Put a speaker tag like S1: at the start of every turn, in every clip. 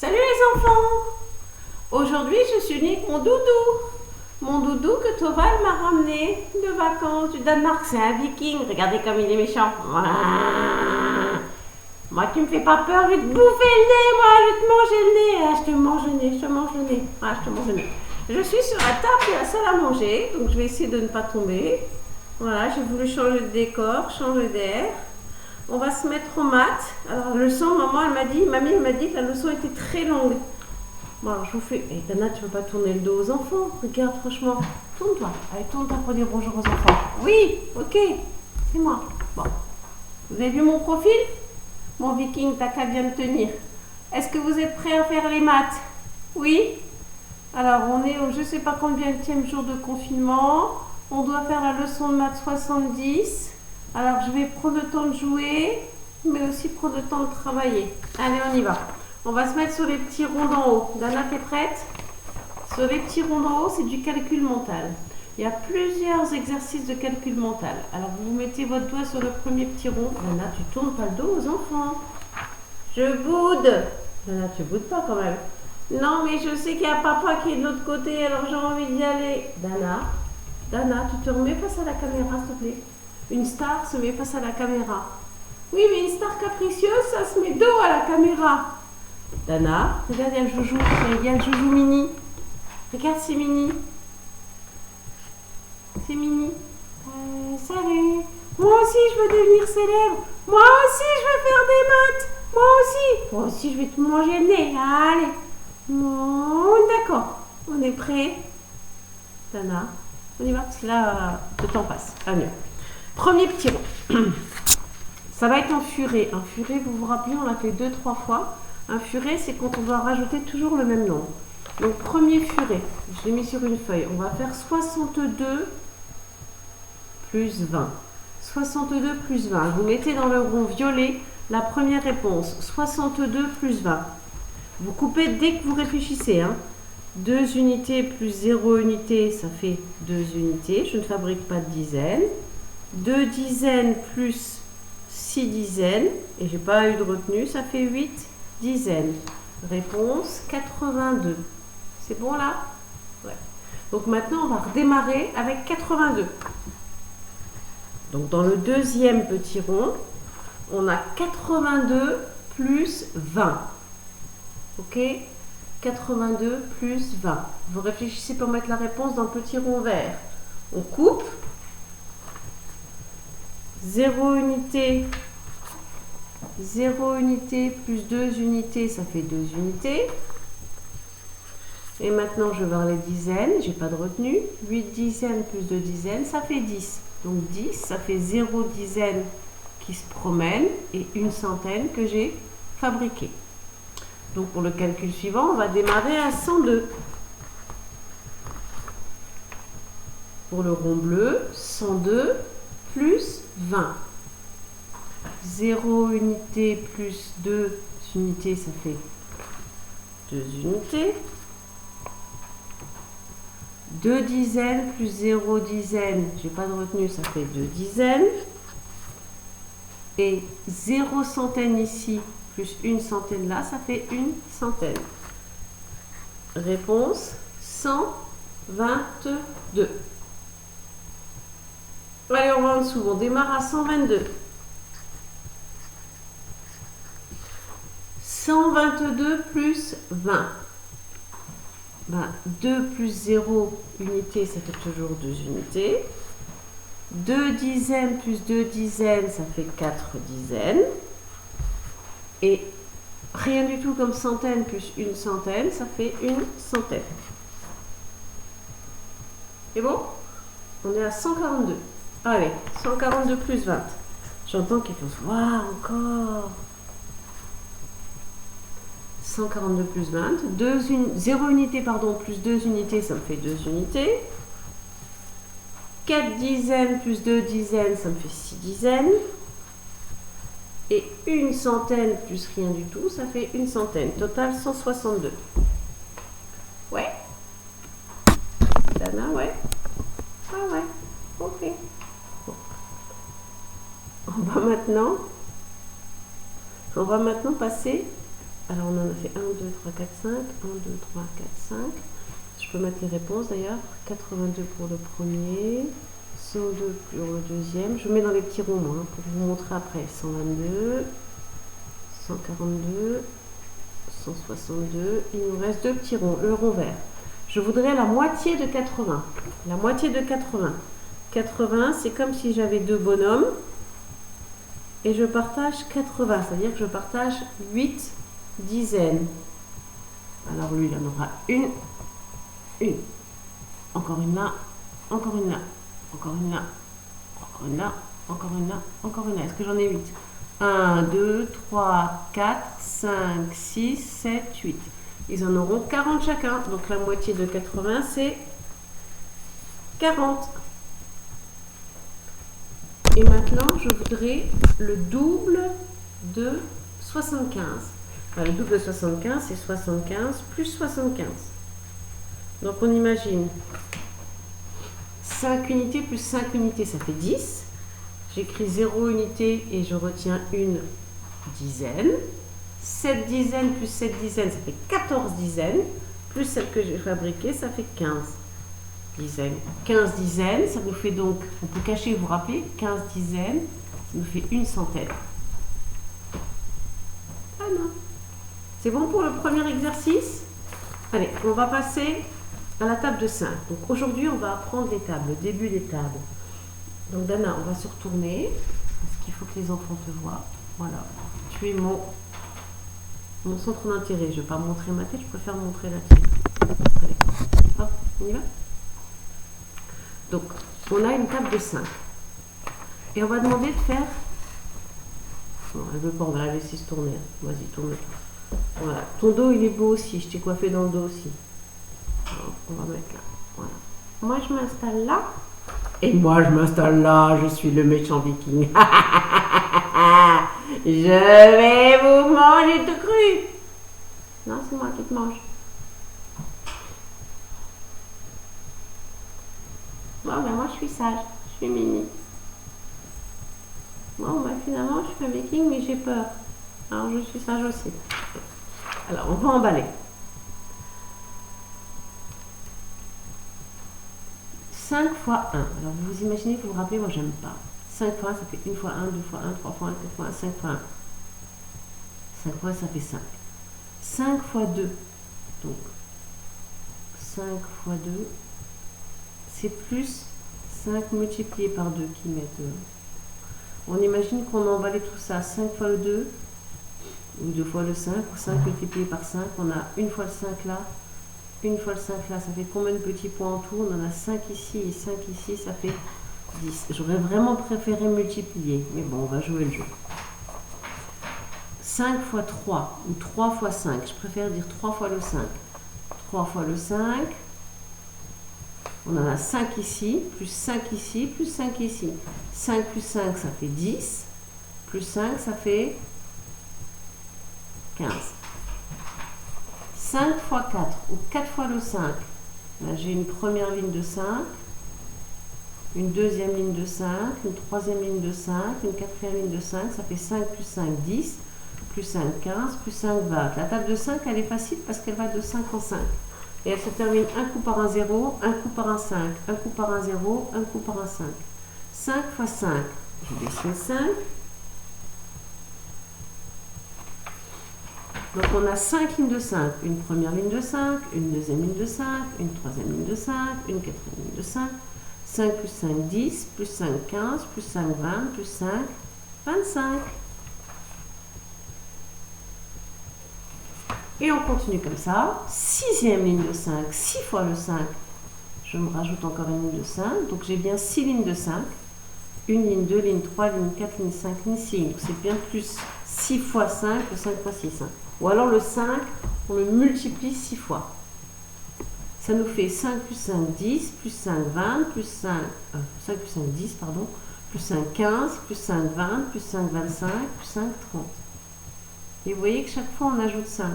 S1: Salut les enfants! Aujourd'hui, je suis venue avec mon doudou. Mon doudou que Toval m'a ramené de vacances du Danemark. C'est un viking. Regardez comme il est méchant. Moi, tu me fais pas peur. Je vais te bouffer le nez, moi. Je vais te manger le nez. Ah, je te mange le nez, je te mange le nez. Ah, je te mange le nez. Je suis sur la table de la salle à manger. Donc, je vais essayer de ne pas tomber. Voilà, j'ai voulu changer de décor, changer d'air. On va se mettre aux maths. Alors, la leçon, mamie, elle m'a dit que la leçon était très longue. Bon, alors je vous fais. Eh, Dana, tu veux pas tourner le dos aux enfants? Regarde, franchement. Tourne-toi. Allez, tourne-toi pour dire bonjour aux enfants. Oui, ok. C'est moi. Bon. Vous avez vu mon profil? Mon viking, t'as qu'à bien le tenir. Est-ce que vous êtes prêts à faire les maths? Oui? Alors, on est au je sais pas combienième jour de confinement. On doit faire la leçon de maths 70. Alors, je vais prendre le temps de jouer, mais aussi prendre le temps de travailler. Allez, on y va. On va se mettre sur les petits ronds d'en haut. Dana, t'es prête? Sur les petits ronds d'en haut, c'est du calcul mental. Il y a plusieurs exercices de calcul mental. Alors, vous mettez votre doigt sur le premier petit rond. Dana, tu tournes pas le dos aux enfants. Je boude. Dana, tu boudes pas quand même. Non, mais je sais qu'il y a papa qui est de l'autre côté, alors j'ai envie d'y aller. Dana, tu te remets face à la caméra, s'il te plaît. Une star se met face à la caméra. Oui, mais une star capricieuse, ça se met dos à la caméra. Dana, regarde, il y a le joujou. Il y a le joujou mini. Regarde, c'est mini. C'est mini. Salut. Moi aussi, je veux devenir célèbre. Moi aussi, je veux faire des maths. Moi aussi, je vais te manger le nez. Allez. Bon, d'accord. On est prêt. Dana, on y va parce que là, le temps passe. Ah mieux. Premier petit rond. Ça va être un furet. Un furet, vous vous rappelez, on l'a fait 2-3 fois. Un furet, c'est quand on doit rajouter toujours le même nombre. Donc, premier furet, je l'ai mis sur une feuille. On va faire 62 plus 20. 62 plus 20. Vous mettez dans le rond violet la première réponse. 62 plus 20. Vous coupez dès que vous réfléchissez. 2 unités plus 0 unité, ça fait 2 unités. Je ne fabrique pas de dizaines. 2 dizaines plus 6 dizaines. Et j'ai pas eu de retenue, ça fait 8 dizaines. Réponse 82. C'est bon là? Ouais. Donc maintenant, on va redémarrer avec 82. Donc dans le deuxième petit rond, on a 82 plus 20. Ok? 82 plus 20. Vous réfléchissez pour mettre la réponse dans le petit rond vert. On coupe. 0 unité plus 2 unités, ça fait 2 unités. Et maintenant, je vais voir les dizaines. J'ai pas de retenue. 8 dizaines plus 2 dizaines, ça fait 10. Donc 10, ça fait 0 dizaine qui se promène et une centaine que j'ai fabriquée. Donc pour le calcul suivant, on va démarrer à 102. Pour le rond bleu, 102 plus 20. 0 unité plus 2 unités, ça fait 2 unités. 2 dizaines plus 0 dizaines, j'ai pas de retenue, ça fait 2 dizaines. Et 0 centaine ici, plus une centaine là, ça fait une centaine. Réponse 122. Allez, on va en dessous, on démarre à 122. 122 plus 20. 2 plus 0 unité, ça fait toujours 2 unités. 2 dizaines plus 2 dizaines, ça fait 4 dizaines. Et rien du tout comme centaine plus une centaine, ça fait une centaine. C'est bon? On est à 142. Allez, 142 plus 20. J'entends qu'ils font « Waouh, encore !» 142 plus 20. 0 unité, plus 2 unités, ça me fait 2 unités. 4 dizaines plus 2 dizaines, ça me fait 6 dizaines. Et une centaine plus rien du tout, ça fait une centaine. Total 162. Ouais. Dana, ouais. Ah ouais. Ok. Bon. On va maintenant passer Alors on en a fait 1, 2, 3, 4, 5. 1, 2, 3, 4, 5. Je peux mettre les réponses d'ailleurs. 82 pour le premier. 102 pour le deuxième. Je mets dans les petits ronds moi, pour vous montrer après. 122. 142. 162. Il nous reste deux petits ronds. Le rond vert. Je voudrais la moitié de 80. La moitié de 80. 80, c'est comme si j'avais deux bonhommes. Et je partage 80. C'est-à-dire que je partage 8 dizaines. Alors lui, il en aura une. Encore une là. Encore une là. Encore une là. Encore une là. Encore une là. Encore une là. Est-ce que j'en ai 8? 1, 2, 3, 4, 5, 6, 7, 8. Ils en auront 40 chacun. Donc la moitié de 80, c'est 40. Et maintenant, je voudrais le double de 75. Alors, le double de 75, c'est 75 plus 75. Donc on imagine 5 unités plus 5 unités, ça fait 10. J'écris 0 unité et je retiens une dizaine. 7 dizaines plus 7 dizaines, ça fait 14 dizaines. Plus celle que j'ai fabriquée, ça fait 15 dizaines. 15 dizaines, ça nous fait donc, on peut cacher, vous vous rappelez, 15 dizaines, ça nous fait une centaine. Ah non. C'est bon pour le premier exercice? Allez, on va passer à la table de 5. Donc aujourd'hui, on va apprendre les tables, le début des tables. Donc Dana, on va se retourner, parce qu'il faut que les enfants te voient. Voilà, tu es mon centre d'intérêt. Je ne vais pas montrer ma tête, je préfère montrer la tienne. Allez, hop, on y va? Donc, on a une table de 5. Et on va demander de faire... Non, elle ne veut pas, on va la laisser se tourner. Vas-y, tourne-toi. Voilà. Ton dos, il est beau aussi. Je t'ai coiffé dans le dos aussi. Alors, on va mettre là. Voilà. Moi, je m'installe là. Et moi, je m'installe là. Je suis le méchant viking. Je vais vous manger tout cru. Non, c'est moi qui te mange. Bon, ben moi, je suis sage. Je suis mini. Bon, ben finalement, je suis un viking, mais j'ai peur. Alors, je suis sage aussi. Alors, on va emballer. 5 fois 1. Alors, vous vous imaginez, vous vous rappelez, moi, j'aime pas. 5 fois 1, ça fait 1 fois 1, 2 fois 1, 3 fois 1, 4 fois 1, 5 fois 1. 5 fois 1, ça fait 5. 5 fois 2. Donc, 5 fois 2, c'est plus 5 multiplié par 2 qui met 2. On imagine qu'on a emballé tout ça. 5 fois le 2, ou 2 fois le 5, ou 5 multiplié par 5. On a une fois le 5 là, une fois le 5 là. Ça fait combien de petits points en tout? On en a 5 ici et 5 ici, ça fait 10. J'aurais vraiment préféré multiplier, mais bon, on va jouer le jeu. 5 fois 3, ou 3 fois 5. Je préfère dire 3 fois le 5. 3 fois le 5. On en a 5 ici, plus 5 ici, plus 5 ici. 5 plus 5, ça fait 10. Plus 5, ça fait 15. 5 fois 4, ou 4 fois le 5. Là, j'ai une première ligne de 5, une deuxième ligne de 5, une troisième ligne de 5, une quatrième ligne de 5. Ça fait 5 plus 5, 10. Plus 5, 15. Plus 5, 20. La table de 5, elle est facile parce qu'elle va de 5 en 5. Et elle se termine un coup par un 0, un coup par un 5, un coup par un 0, un coup par un 5. 5 fois 5, je dessine 5. Donc on a 5 lignes de 5. Une première ligne de 5, une deuxième ligne de 5, une troisième ligne de 5, une quatrième ligne de 5. 5 plus 5, 10, plus 5, 15, plus 5, 20, plus 5, 25. Et on continue comme ça. Sixième ligne de 5, 6 fois le 5. Je me rajoute encore une ligne de 5. Donc j'ai bien 6 lignes de 5. Une ligne, 2 lignes, 3 lignes, 4 lignes, 5 lignes, 6 lignes. Donc c'est bien plus 6 fois 5 que 5 fois 6. Ou alors le 5, on le multiplie 6 fois. Ça nous fait 5 plus 5, 10, plus 5, 20, plus 5 plus 5, 10, pardon, plus 5, 15, plus 5, 20, plus 5, 25, plus 5, 30. Et vous voyez que chaque fois, on ajoute 5.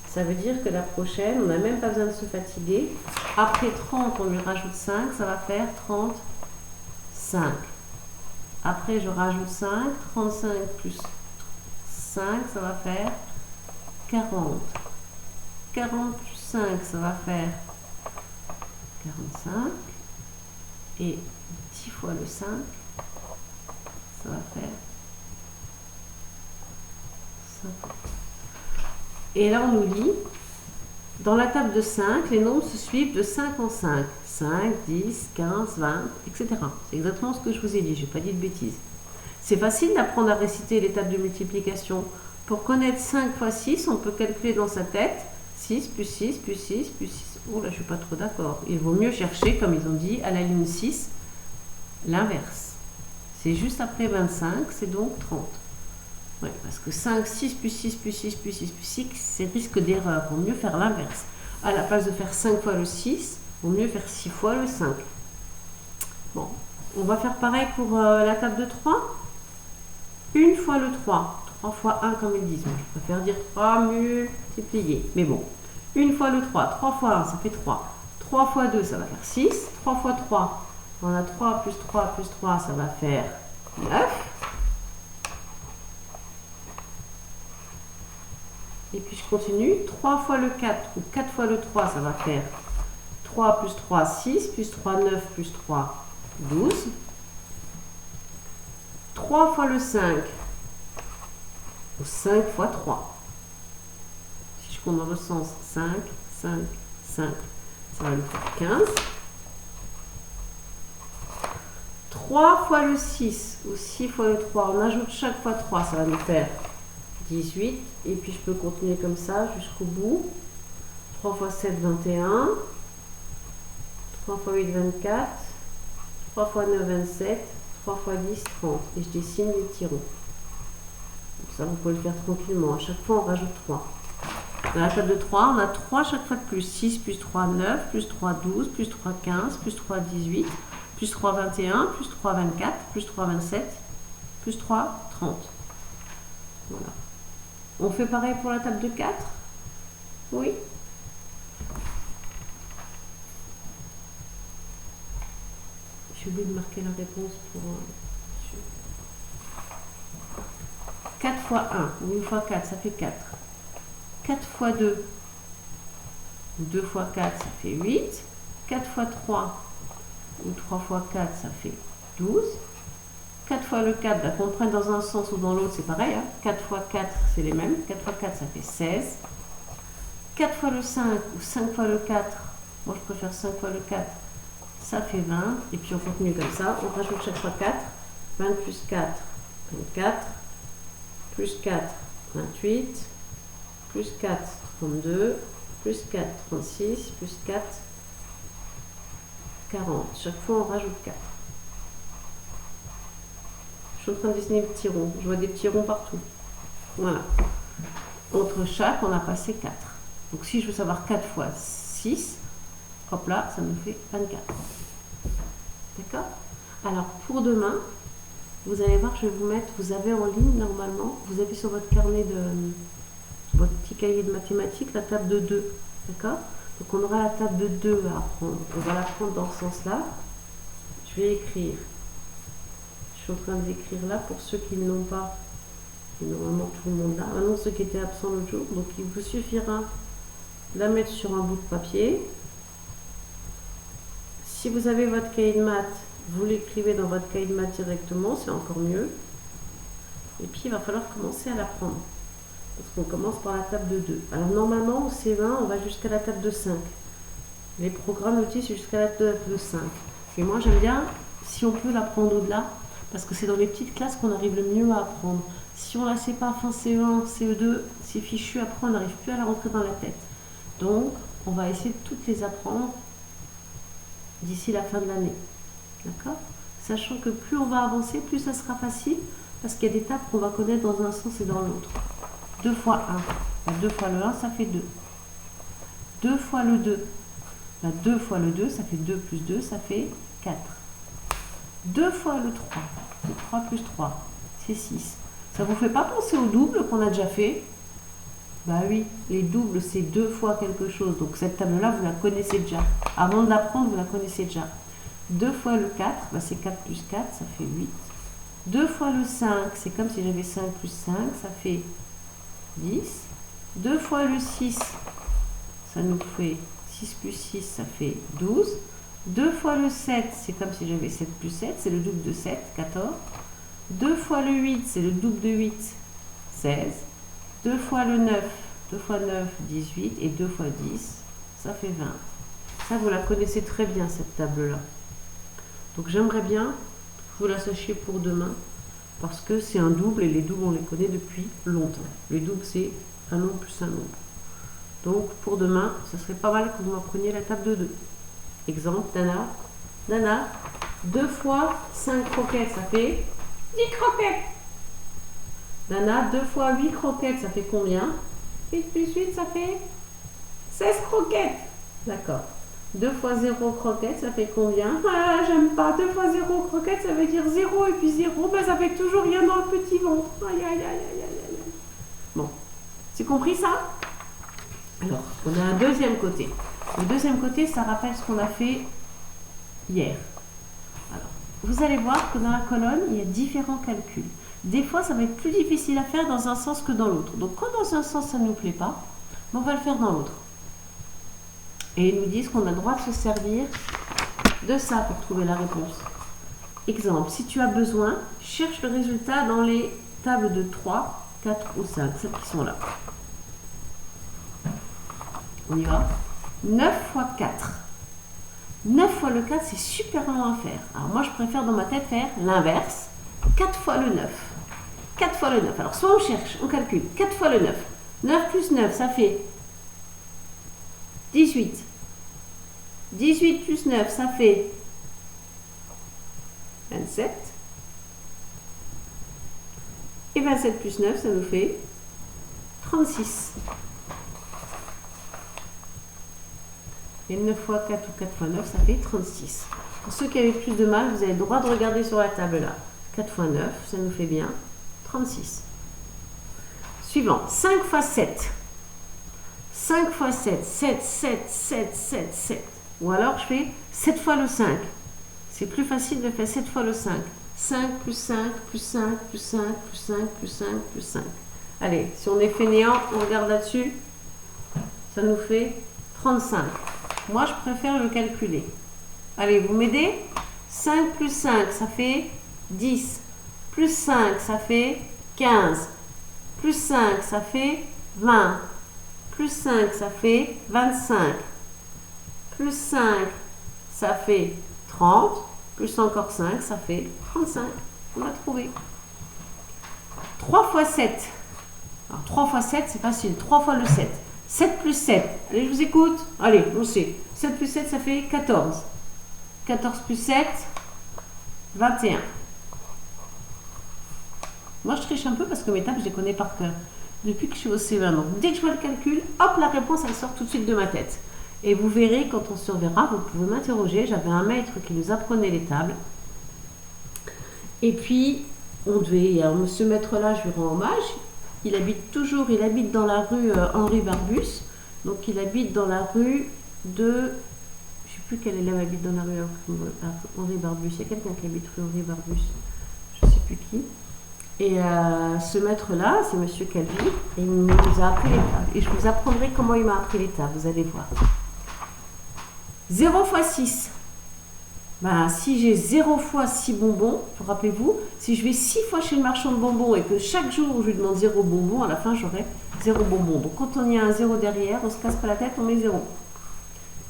S1: Ça veut dire que la prochaine, on n'a même pas besoin de se fatiguer. Après 30, on lui rajoute 5, ça va faire 35. Après, je rajoute 5, 35 plus 5, ça va faire 40. 40 plus 5, ça va faire 45. Et 10 fois le 5, ça va faire 50. Et là, on nous dit, dans la table de 5, les nombres se suivent de 5 en 5. 5, 10, 15, 20, etc. C'est exactement ce que je vous ai dit, je n'ai pas dit de bêtises. C'est facile d'apprendre à réciter les tables de multiplication. Pour connaître 5 fois 6, on peut calculer dans sa tête 6 plus 6 plus 6 plus 6. Oh là, je ne suis pas trop d'accord. Il vaut mieux chercher, comme ils ont dit, à la ligne 6, l'inverse. C'est juste après 25, c'est donc 30. Ouais, parce que 5, 6 plus 6 plus 6 plus 6 plus 6, c'est risque d'erreur. Il vaut mieux faire l'inverse. À la place de faire 5 fois le 6, il vaut mieux faire 6 fois le 5. Bon, on va faire pareil pour la table de 3. Une fois le 3. 3 fois 1 comme ils disent. Moi, je préfère dire 3 multiplié. Mais bon, une fois le 3. 3 fois 1, ça fait 3. 3 fois 2, ça va faire 6. 3 fois 3, on a 3 plus 3 plus 3, ça va faire 9. Et puis je continue. 3 fois le 4 ou 4 fois le 3, ça va faire 3 plus 3, 6, plus 3, 9, plus 3, 12. 3 fois le 5, ou 5 fois 3. Si je compte dans le sens 5, 5, 5, ça va nous faire 15. 3 fois le 6, ou 6 fois le 3, on ajoute chaque fois 3, ça va nous faire 18. Et puis je peux continuer comme ça jusqu'au bout. 3 fois 7, 21. 3 fois 8, 24. 3 fois 9, 27. 3 fois 10, 30. Et je dessine les tirons. Donc ça, vous pouvez le faire tranquillement. À chaque fois, on rajoute 3. Dans la table de 3, on a 3 chaque fois de plus. 6 plus 3, 9. Plus 3, 12. Plus 3, 15. Plus 3, 18. Plus 3, 21. Plus 3, 24. Plus 3, 27. Plus 3, 30. Voilà. On fait pareil pour la table de 4? Oui. J'ai oublié de marquer la réponse pour... 4 fois 1, ou 1 fois 4, ça fait 4. 4 fois 2, ou 2 fois 4, ça fait 8. 4 fois 3, ou 3 fois 4, ça fait 12. 4 fois le 4, bah, qu'on prenne dans un sens ou dans l'autre, c'est pareil. Hein. 4 fois 4, c'est les mêmes. 4 fois 4, ça fait 16. 4 fois le 5, ou 5 fois le 4, moi je préfère 5 fois le 4, ça fait 20. Et puis on continue comme ça, on rajoute chaque fois 4. 20 plus 4, 24. Plus 4, 28. Plus 4, 32. Plus 4, 36. Plus 4, 40. Chaque fois, on rajoute 4. Je suis en train de dessiner le petit rond. Je vois des petits ronds partout. Voilà. Entre chaque, on a passé 4. Donc, si je veux savoir 4 fois 6, hop là, ça me fait 24. D'accord? Alors, pour demain, vous allez voir, je vais vous mettre, vous avez en ligne, normalement, vous avez sur votre carnet votre petit cahier de mathématiques, la table de 2. D'accord? Donc, on aura la table de 2 à apprendre. On va la prendre dans ce sens-là. Je vais écrire. Je suis en train d'écrire là pour ceux qui ne l'ont pas. Et normalement, tout le monde là. Maintenant, ceux qui étaient absents l'autre jour. Donc, il vous suffira de la mettre sur un bout de papier. Si vous avez votre cahier de maths, vous l'écrivez dans votre cahier de maths directement, c'est encore mieux. Et puis, il va falloir commencer à l'apprendre. Parce qu'on commence par la table de 2. Alors, normalement, au C20, on va jusqu'à la table de 5. Les programmes utilisent jusqu'à la table de 5. Et moi, j'aime bien, si on peut l'apprendre au-delà, parce que c'est dans les petites classes qu'on arrive le mieux à apprendre. Si on ne la sait pas fin CE1, CE2, c'est fichu, après, on n'arrive plus à la rentrer dans la tête. Donc, on va essayer de toutes les apprendre d'ici la fin de l'année. D'accord? Sachant que plus on va avancer, plus ça sera facile, parce qu'il y a des tables qu'on va connaître dans un sens et dans l'autre. 2 fois 1. 2 fois le 1, ça fait 2. 2 fois le 2. 2 fois le 2, ça fait 2 plus 2, ça fait 4. 2 fois le 3. C'est 3 plus 3. C'est 6. Ça ne vous fait pas penser au double qu'on a déjà fait? Bah oui, les doubles, c'est 2 fois quelque chose. Donc cette table-là, vous la connaissez déjà. Avant de l'apprendre, vous la connaissez déjà. 2 fois le 4, bah c'est 4 plus 4, ça fait 8. 2 fois le 5, c'est comme si j'avais 5 plus 5, ça fait 10. 2 fois le 6, ça nous fait 6 plus 6, ça fait 12. 2 fois le 7, c'est comme si j'avais 7 plus 7, c'est le double de 7, 14. 2 fois le 8, c'est le double de 8, 16. 2 fois le 9, 2 fois 9, 18. Et 2 fois 10, ça fait 20. Ça, vous la connaissez très bien, cette table-là. Donc j'aimerais bien que vous la sachiez pour demain, parce que c'est un double, et les doubles, on les connaît depuis longtemps. Les doubles, c'est un nombre plus un nombre. Donc pour demain, ce serait pas mal que vous m'appreniez la table de 2. Exemple, Dana. Dana, 2 fois 5 croquettes, ça fait 10 croquettes. Dana, 2 fois 8 croquettes, ça fait combien? 8 plus 8, ça fait 16 croquettes. D'accord. 2 fois 0 croquettes, ça fait combien? Ah, j'aime pas. 2 fois 0 croquettes, ça veut dire 0. Et puis 0, ben, ça fait toujours rien dans le petit ventre. Aïe, aïe, aïe, aïe, aïe, aïe. Bon. C'est compris ça? Alors, on a un deuxième côté. Le deuxième côté, ça rappelle ce qu'on a fait hier. Alors, vous allez voir que dans la colonne, il y a différents calculs. Des fois, ça va être plus difficile à faire dans un sens que dans l'autre. Donc, quand dans un sens, ça ne nous plaît pas, on va le faire dans l'autre. Et ils nous disent qu'on a le droit de se servir de ça pour trouver la réponse. Exemple, si tu as besoin, cherche le résultat dans les tables de 3, 4 ou 5, celles qui sont là. On y va. 9 fois 4. 9 fois le 4, c'est super long à faire. Alors moi, je préfère dans ma tête faire l'inverse. 4 fois le 9. 4 fois le 9. Alors soit on cherche, on calcule. 4 fois le 9. 9 plus 9, ça fait 18. 18 plus 9, ça fait 27. Et 27 plus 9, ça nous fait 36. Et 9 fois 4 ou 4 fois 9, ça fait 36. Pour ceux qui avaient plus de mal, vous avez le droit de regarder sur la table là. 4 fois 9, ça nous fait bien 36. Suivant, 5 fois 7. 5 fois 7, 7, 7, 7, 7, 7. Ou alors je fais 7 fois le 5. C'est plus facile de faire 7 fois le 5. 5 plus 5, plus 5, plus 5, plus 5, plus 5, plus 5. Allez, si on est fainéant, on regarde là-dessus. Ça nous fait 35. Moi, je préfère le calculer. Allez, vous m'aidez? 5 plus 5, ça fait 10. Plus 5, ça fait 15. Plus 5, ça fait 20. Plus 5, ça fait 25. Plus 5, ça fait 30. Plus encore 5, ça fait 35. On a trouvé. 3 fois 7. Alors, 3 fois 7, c'est facile. 3 fois le 7. 7 plus 7. Allez, je vous écoute. Allez, on sait. 7 plus 7, ça fait 14. 14 plus 7, 21. Moi, je triche un peu parce que mes tables, je les connais par cœur. Depuis que je suis au CE1. Donc, dès que je vois le calcul, hop, la réponse, elle sort tout de suite de ma tête. Et vous verrez, quand on se reverra, vous pouvez m'interroger. J'avais un maître qui nous apprenait les tables. Et puis, on devait... Alors, ce maître-là, je lui rends hommage. Il habite dans la rue Henri Barbus. Donc, il habite dans la rue de... Je ne sais plus quel élève habite dans la rue Henri Barbus. Il y a quelqu'un qui habite rue Henri Barbus. Je ne sais plus qui. Et ce maître-là, c'est Monsieur Calvi. Et il nous a appris les tables. Et je vous apprendrai comment il m'a appris les tables. Vous allez voir. 0 fois 6. Ben, si j'ai 0 fois 6 bonbons, rappelez-vous, si je vais 6 fois chez le marchand de bonbons et que chaque jour je lui demande 0 bonbons, à la fin j'aurai 0 bonbons. Donc quand on y a un 0 derrière, on se casse pas la tête, on met 0.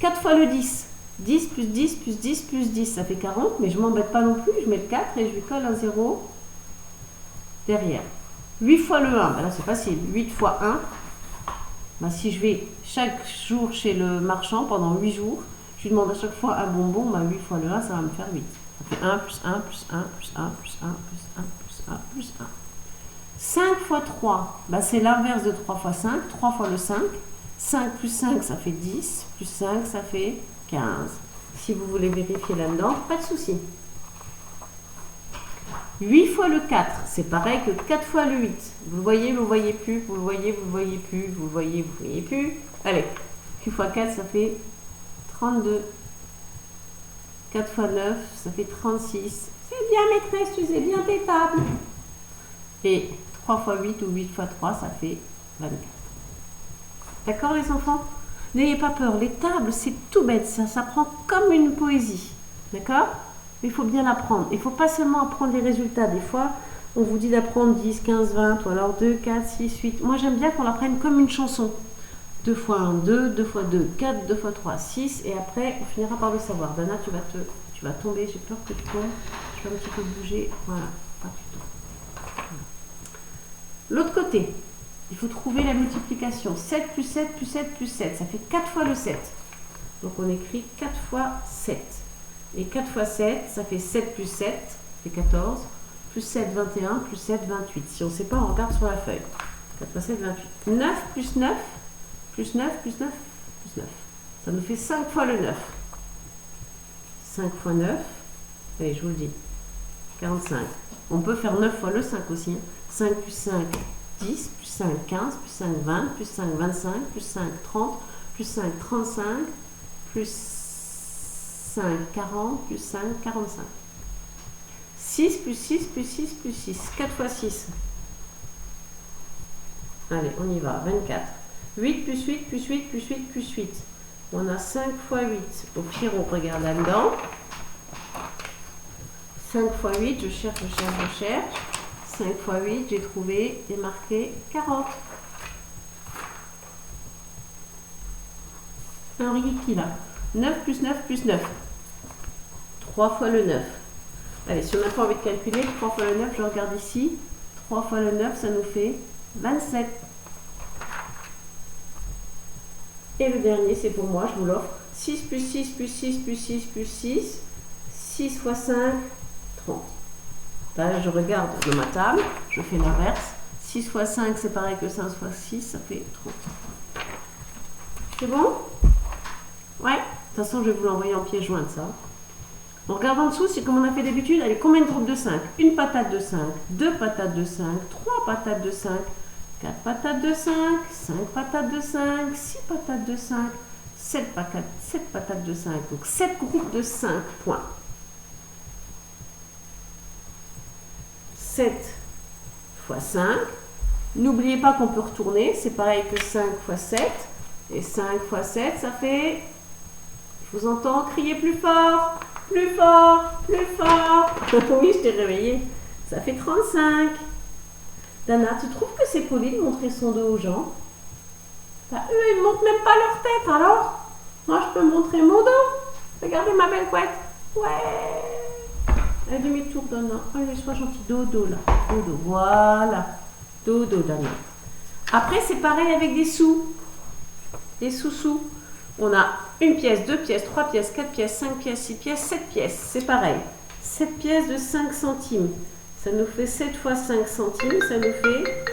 S1: 4 fois le 10. 10 plus 10 plus 10 plus 10, ça fait 40, mais je ne m'embête pas non plus, je mets le 4 et je lui colle un 0 derrière. 8 fois le 1, ben là c'est facile, 8 fois 1, ben si je vais chaque jour chez le marchand pendant 8 jours, je lui demande à chaque fois un bonbon, ben 8 fois le 1, ça va me faire 8. Ça fait 1 plus 1 plus 1 plus 1 plus 1 plus 1 plus 1 plus 1. 5 fois 3, ben c'est l'inverse de 3 fois 5, 3 fois le 5. 5 plus 5, ça fait 10, plus 5, ça fait 15. Si vous voulez vérifier là-dedans, pas de souci. 8 fois le 4, c'est pareil que 4 fois le 8. Vous le voyez, vous ne voyez plus, vous le voyez, vous ne voyez plus, vous le voyez, vous ne voyez plus. Allez, 8 fois 4, ça fait 32. 4 fois 9, ça fait 36. C'est bien maîtresse, tu sais bien tes tables. Et 3 fois 8 ou 8 fois 3, ça fait 24. D'accord les enfants? N'ayez pas peur, les tables c'est tout bête, ça s'apprend comme une poésie. D'accord? Mais il faut bien l'apprendre. Il ne faut pas seulement apprendre les résultats. Des fois, on vous dit d'apprendre 10, 15, 20, ou alors 2, 4, 6, 8. Moi j'aime bien qu'on l'apprenne comme une chanson. 2 fois 1, 2, 2 fois 2, 4, 2 fois 3, 6. Et après, on finira par le savoir. Dana, tu vas tomber, j'ai peur que tu tombes. Je vais un petit peu bouger. Voilà, pas du tout. Voilà. L'autre côté. Il faut trouver la multiplication. 7 plus 7 plus 7 plus 7. Ça fait 4 fois le 7. Donc on écrit 4 fois 7. Et 4 fois 7, ça fait 7 plus 7, ça fait 14. Plus 7, 21. Plus 7, 28. Si on ne sait pas, on regarde sur la feuille. 4 fois 7, 28. 9 plus 9. Plus 9, plus 9, plus 9. Ça nous fait 5 fois le 9. 5 fois 9. Allez, je vous le dis. 45. On peut faire 9 fois le 5 aussi. 5 plus 5, 10, plus 5, 15, plus 5, 20, plus 5, 25, plus 5, 30, plus 5, 35, plus 5, 40, plus 5, 45. 6 plus 6 plus 6 plus 6. 4 fois 6. Allez, on y va. 24. 8 plus 8 plus 8 plus 8 plus 8. On a 5 fois 8. Au pire, on regarde là-dedans. 5 fois 8, je cherche. 5 fois 8, j'ai trouvé et marqué 40. Un qui là. 9 plus 9 plus 9. 3 fois le 9. Allez, si on n'a pas envie de calculer, 3 fois le 9, je regarde ici. 3 fois le 9, ça nous fait 27. Et le dernier, c'est pour moi, je vous l'offre. 6 plus 6 plus 6 plus 6 plus 6. 6 fois 5, 30. Là, je regarde de ma table, je fais l'inverse. 6 fois 5, c'est pareil que 5 fois 6, ça fait 30. C'est bon? Ouais. De toute façon, je vais vous l'envoyer en pièce jointe, ça. On regarde en dessous, c'est comme on a fait d'habitude. Allez, combien de groupes de 5? Une patate de 5, 2 patates de 5, 3 patates de 5, 4 patates de 5, 5 patates de 5, 6 patates de 5, 7 patates de 5. Donc 7 groupes de 5 points. 7 fois 5. N'oubliez pas qu'on peut retourner. C'est pareil que 5 fois 7. Et 5 fois 7, ça fait... Je vous entends crier plus fort, plus fort, plus fort. Oui, je t'ai réveillé. Ça fait 35. Dana, tu trouves que c'est poli de montrer son dos aux gens? Bah, eux, ils ne montrent même pas leur tête, alors moi, je peux montrer mon dos. Regardez ma belle couette. Ouais. Un demi-tour, Dana. Allez, sois gentil. Dodo, là. Dodo, voilà. Dodo, Dana. Après, c'est pareil avec des sous. Des sous-sous. On a une pièce, 2 pièces, 3 pièces, 4 pièces, 5 pièces, 6 pièces, 7 pièces. C'est pareil. 7 pièces de 5 centimes. Ça nous fait 7 fois 5 centimes. Ça nous fait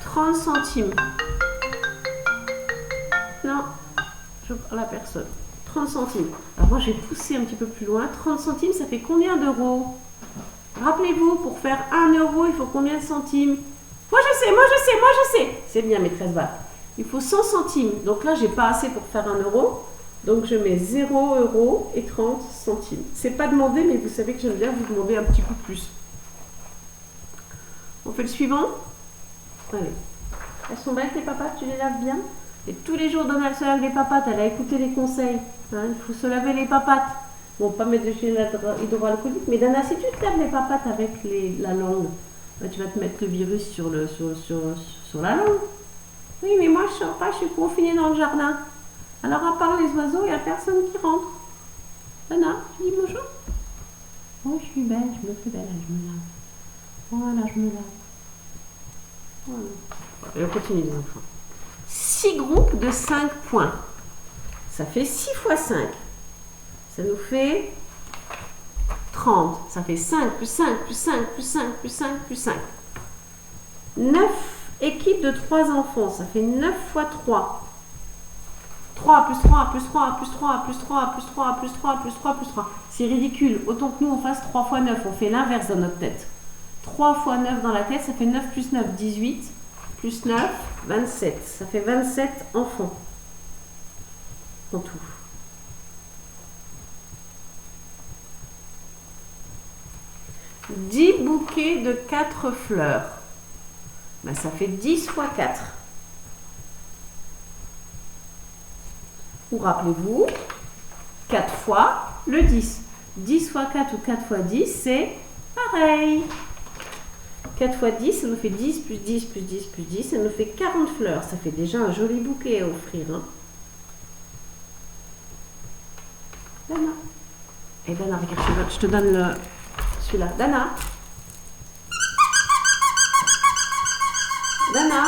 S1: 30 centimes. Non, je parle à personne. 30 centimes. Alors moi, je vais pousser un petit peu plus loin. 30 centimes, ça fait combien d'euros? Rappelez-vous, pour faire 1 euro, il faut combien de centimes? Moi, je sais, moi, je sais, moi, je sais. C'est bien, maîtresse Val. Il faut 100 centimes. Donc là, j'ai pas assez pour faire 1 euro. Donc je mets 0 euros et 30 centimes. C'est pas demandé, mais vous savez que j'aime bien vous demander un petit peu plus. On fait le suivant. Allez. Elles sont belles, les papates, tu les laves bien. Et tous les jours, Donald se lave les papates. Elle a écouté les conseils. Hein, il faut se laver les papates. Bon, pas mettre de gel hydroalcoolique, mais Dana, si tu te laves les papates avec la langue, bah, tu vas te mettre le virus sur la langue. Oui, mais moi, je sors pas, je suis confinée dans le jardin. Alors, à part les oiseaux, il n'y a personne qui rentre. Dana, tu dis bonjour? Oh, je suis belle, je me fais belle, je me lave. Voilà, je me lave. Voilà. Et on continue, les enfants. 6 groupes de 5 points. Ça fait 6 fois 5. Ça nous fait 30. Ça fait 5 plus 5 plus 5 plus 5 plus 5 plus 5. 9 équipes de 3 enfants. Ça fait 9 fois 3. 3 plus 3 plus 3 plus 3 plus 3 plus 3 plus 3 plus 3 plus 3. C'est ridicule. Autant que nous, on fasse 3 fois 9. On fait l'inverse dans notre tête. 3 fois 9 dans la tête, ça fait 9 plus 9, 18. Plus 9, 27. Ça fait 27 enfants. En tout. « 10 bouquets de 4 fleurs. Ben, ça fait 10 fois 4. ou rappelez-vous, 4 fois le 10. 10 fois 4 ou 4 fois 10, c'est pareil. 4 fois 10, ça nous fait 10 plus 10 plus 10 plus 10, ça nous fait 40 fleurs. Ça fait déjà un joli bouquet à offrir. Hein. Dana. Et Dana, regarde, je te donne celui-là. Dana. Dana.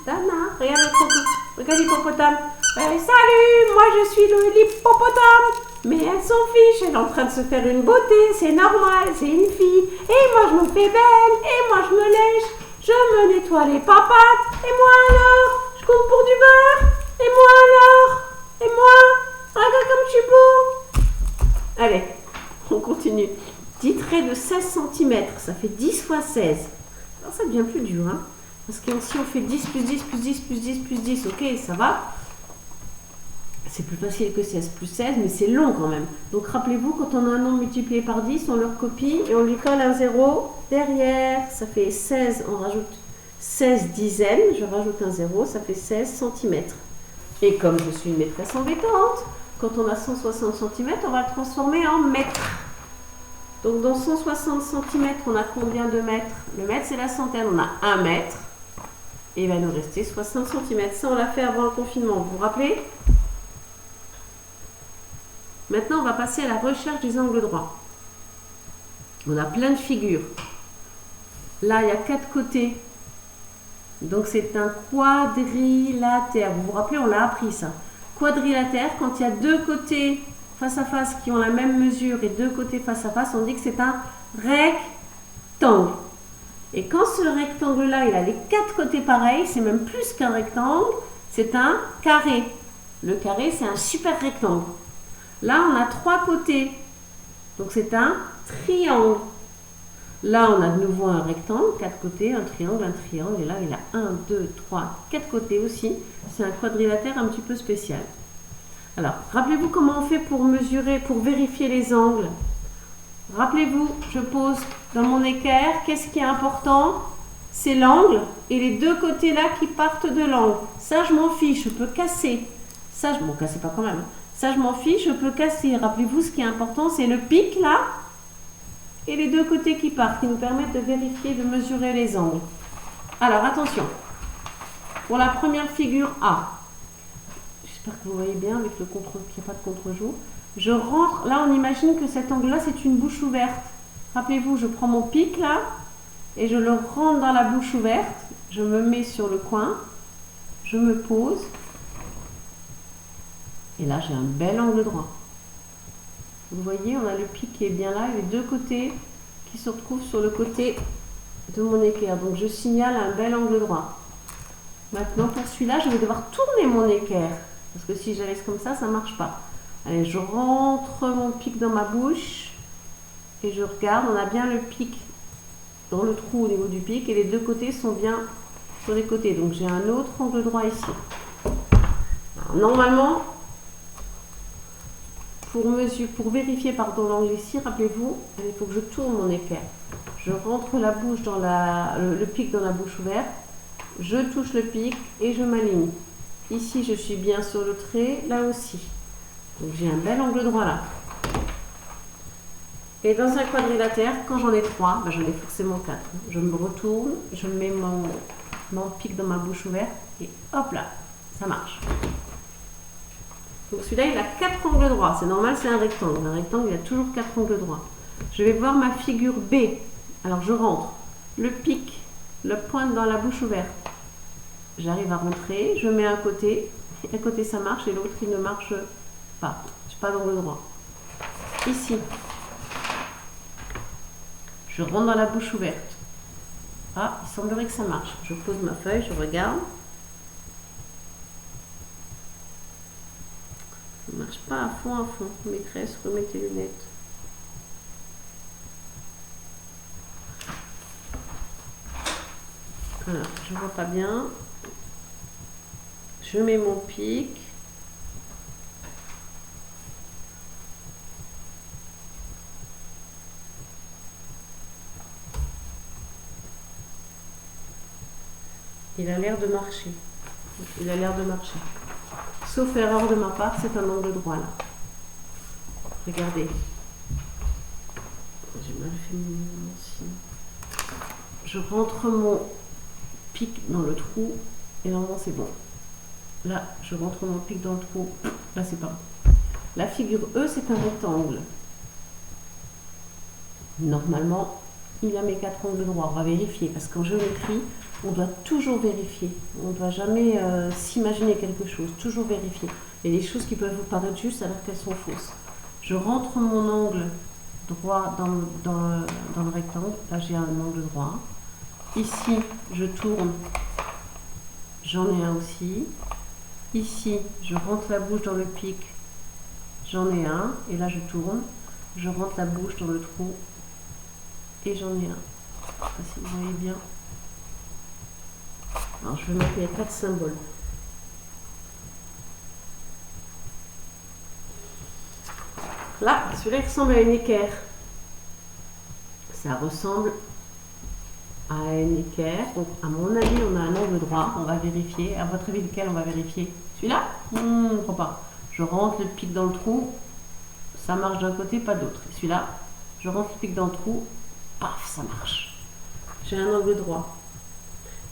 S1: Dana, regarde l'hippopotame. Salut, moi je suis l'hippopotame. Mais elle s'en fiche, elle est en train de se faire une beauté, c'est normal, c'est une fille. Et moi je me fais belle, et moi je me lèche, je me nettoie les papates. Et moi alors, je compte pour du beurre. Et moi alors, et moi, regarde comme je suis beau. Allez, on continue. 10 traits de 16 cm, ça fait 10 fois 16. Alors ça devient plus dur, hein. Parce que si on fait 10 plus 10 plus 10 plus 10 plus 10, ok, ça va. C'est plus facile que 16 plus 16, mais c'est long quand même. Donc rappelez-vous, quand on a un nombre multiplié par 10, on le recopie et on lui colle un 0 derrière. Ça fait 16, on rajoute 16 dizaines, je rajoute un 0, ça fait 16 cm. Et comme je suis une maîtresse embêtante, quand on a 160 cm, on va le transformer en mètres. Donc dans 160 cm, on a combien de mètres? Le mètre, c'est la centaine, on a 1 mètre. Et il va nous rester 60 cm. Ça, on l'a fait avant le confinement, vous vous rappelez? Maintenant, on va passer à la recherche des angles droits. On a plein de figures. Là, il y a 4 côtés. Donc, c'est un quadrilatère. Vous vous rappelez, on l'a appris ça. Quadrilatère, quand il y a 2 côtés face à face qui ont la même mesure et 2 côtés face à face, on dit que c'est un rectangle. Et quand ce rectangle-là, il a les 4 côtés pareils, c'est même plus qu'un rectangle, c'est un carré. Le carré, c'est un super rectangle. Là, on a 3 côtés. Donc, c'est un triangle. Là, on a de nouveau un rectangle, 4 côtés, un triangle. Et là, il a 1, 2, 3, 4 côtés aussi. C'est un quadrilatère un petit peu spécial. Alors, rappelez-vous comment on fait pour mesurer, pour vérifier les angles. Rappelez-vous, je pose dans mon équerre, qu'est-ce qui est important? C'est l'angle et les 2 côtés là qui partent de l'angle. Ça, je m'en fiche, je peux casser. Ça, je m'en casse pas quand même. Ça, je m'en fiche, je peux casser. Rappelez-vous, ce qui est important, c'est le pic là et les 2 côtés qui partent, qui nous permettent de vérifier, de mesurer les angles. Alors, attention. Pour la première figure A, j'espère que vous voyez bien avec le contre, qu'il n'y a pas de contre-jour. Je rentre, là, on imagine que cet angle-là, c'est une bouche ouverte. Rappelez-vous, je prends mon pic là et je le rentre dans la bouche ouverte. Je me mets sur le coin, je me pose. Et là, j'ai un bel angle droit. Vous voyez, on a le pic qui est bien là et les 2 côtés qui se retrouvent sur le côté de mon équerre. Donc, je signale un bel angle droit. Maintenant, pour celui-là, je vais devoir tourner mon équerre. Parce que si je laisse comme ça ne marche pas. Allez, je rentre mon pic dans ma bouche et je regarde. On a bien le pic dans le trou au niveau du pic et les 2 côtés sont bien sur les côtés. Donc, j'ai un autre angle droit ici. Alors, normalement, pour vérifier l'angle ici, rappelez-vous, il faut que je tourne mon équerre. Je rentre la bouche dans le pic dans la bouche ouverte, je touche le pic et je m'aligne. Ici, je suis bien sur le trait, là aussi. Donc j'ai un bel angle droit là. Et dans un quadrilatère, quand j'en ai 3, j'en ai forcément 4. Je me retourne, je mets mon pic dans ma bouche ouverte et hop là, ça marche. Donc celui-là, il a 4 angles droits. C'est normal, c'est un rectangle. Un rectangle, il a toujours 4 angles droits. Je vais voir ma figure B. Alors je rentre le pic, le pointe dans la bouche ouverte. J'arrive à rentrer, je mets un côté. Un côté, ça marche et l'autre, il ne marche pas. Je n'ai pas d'angle droit. Ici, je rentre dans la bouche ouverte. Ah, il semblerait que ça marche. Je pose ma feuille, je regarde. Ça ne marche pas à fond, à fond. Maîtresse, remets tes lunettes. Alors, je ne vois pas bien. Je mets mon pic. Il a l'air de marcher. Il a l'air de marcher. Sauf erreur de ma part, c'est un angle droit là. Regardez. J'ai mal fait mon ici. Je rentre mon pic dans le trou et normalement c'est bon. Là, je rentre mon pic dans le trou. Là, c'est pas bon. La figure E, c'est un rectangle. Normalement, il a mes 4 angles droits. On va vérifier parce qu'en géométrie, on doit toujours vérifier. On ne doit jamais s'imaginer quelque chose. Toujours vérifier. Il y a des choses qui peuvent vous paraître justes alors qu'elles sont fausses. Je rentre mon angle droit dans le rectangle. Là, j'ai un angle droit. Ici, je tourne. J'en ai un aussi. Ici, je rentre la bouche dans le pic. J'en ai un. Et là, je tourne. Je rentre la bouche dans le trou. Et j'en ai un. Je sais pas si vous voyez bien. Alors, je vais mettre les 4 symboles. Là, celui-là il ressemble à une équerre. Ça ressemble à une équerre. Donc, à mon avis, on a un angle droit. On va vérifier. À votre avis, lequel on va vérifier? Celui-là? Je ne crois pas. Je rentre le pic dans le trou. Ça marche d'un côté, pas d'autre. Celui-là, je rentre le pic dans le trou. Paf, ça marche. J'ai un angle droit.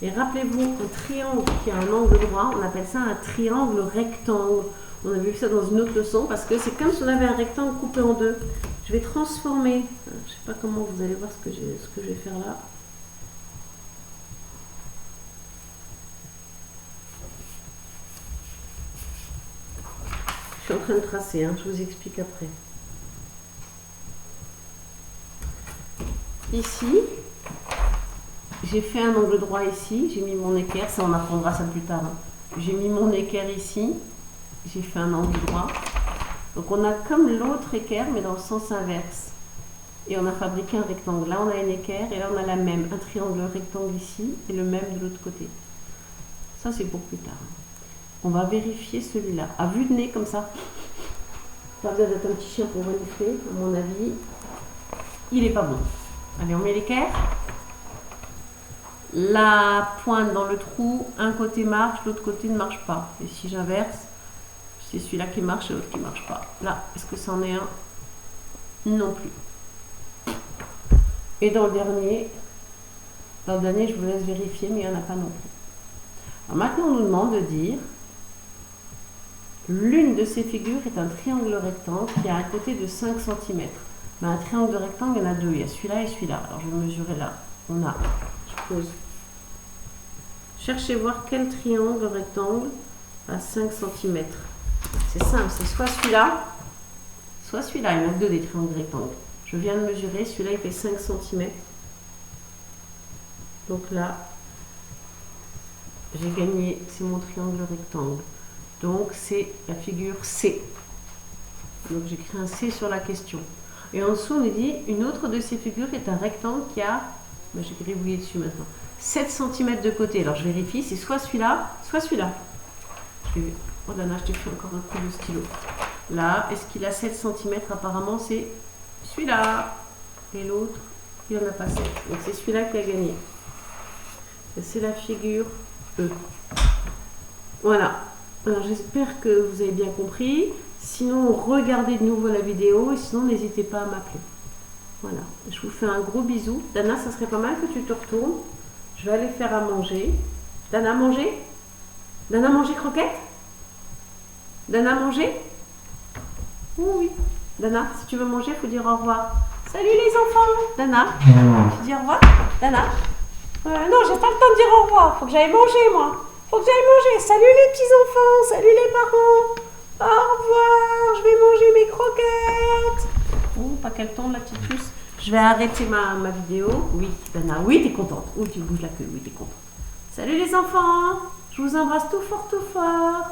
S1: Et rappelez-vous, un triangle qui a un angle droit, on appelle ça un triangle rectangle. On a vu ça dans une autre leçon parce que c'est comme si on avait un rectangle coupé en deux. Je vais transformer. Je ne sais pas comment vous allez voir ce que je vais faire là. Je suis en train de tracer, je vous explique après. Ici, j'ai fait un angle droit ici, j'ai mis mon équerre, ça on apprendra ça plus tard. J'ai mis mon équerre ici, j'ai fait un angle droit. Donc on a comme l'autre équerre mais dans le sens inverse. Et on a fabriqué un rectangle. Là on a une équerre et là on a la même, un triangle rectangle ici et le même de l'autre côté. Ça c'est pour plus tard. On va vérifier celui-là. À vue de nez comme ça. Pas besoin d'être un petit chien pour renifler, à mon avis. Il est pas bon. Allez, on met l'équerre. La pointe dans le trou, un côté marche, l'autre côté ne marche pas. Et si j'inverse, c'est celui-là qui marche et l'autre qui ne marche pas. Là, est-ce que c'en est un? Non plus. Et dans le dernier, je vous laisse vérifier, mais il n'y en a pas non plus. Alors maintenant, on nous demande de dire l'une de ces figures est un triangle rectangle qui a un côté de 5 cm. Mais un triangle rectangle, il y en a deux. Il y a celui-là et celui-là. Alors, je vais mesurer là. On a, je pose. Cherchez voir quel triangle rectangle à 5 cm. C'est simple, c'est soit celui-là, soit celui-là. Il y en a deux des triangles rectangles. Je viens de mesurer, celui-là il fait 5 cm. Donc là, j'ai gagné, c'est mon triangle rectangle. Donc c'est la figure C. Donc j'écris un C sur la question. Et en dessous on nous dit, une autre de ces figures est un rectangle qui a, j'ai gribouillé dessus maintenant, 7 cm de côté. Alors je vérifie, c'est soit celui-là, soit celui-là. Oh Dana, je t'ai fait encore un coup de stylo. Là, est-ce qu'il a 7 cm? Apparemment c'est celui-là. Et l'autre, il n'en a pas 7. Donc c'est celui-là qui a gagné. C'est la figure E. Voilà. Alors j'espère que vous avez bien compris. Sinon, regardez de nouveau la vidéo et sinon, n'hésitez pas à m'appeler. Voilà. Je vous fais un gros bisou. Dana, ça serait pas mal que tu te retournes. Je vais aller faire à manger. Dana, manger? Dana, manger croquette? Dana, manger? Oui. Dana, si tu veux manger, il faut dire au revoir. Salut les enfants! Dana, tu dis au revoir? Dana? Non, j'ai pas le temps de dire au revoir. Faut que j'aille manger, moi. Faut que j'aille manger. Salut les petits-enfants. Salut les parents. Au revoir. Je vais manger mes croquettes. Oh, pas qu'elle tombe, la petite puce. Je vais arrêter ma vidéo. Oui, Dana. Oui, t'es contente. Oui, tu bouges la queue. Oui, t'es contente. Salut les enfants. Je vous embrasse tout fort, tout fort.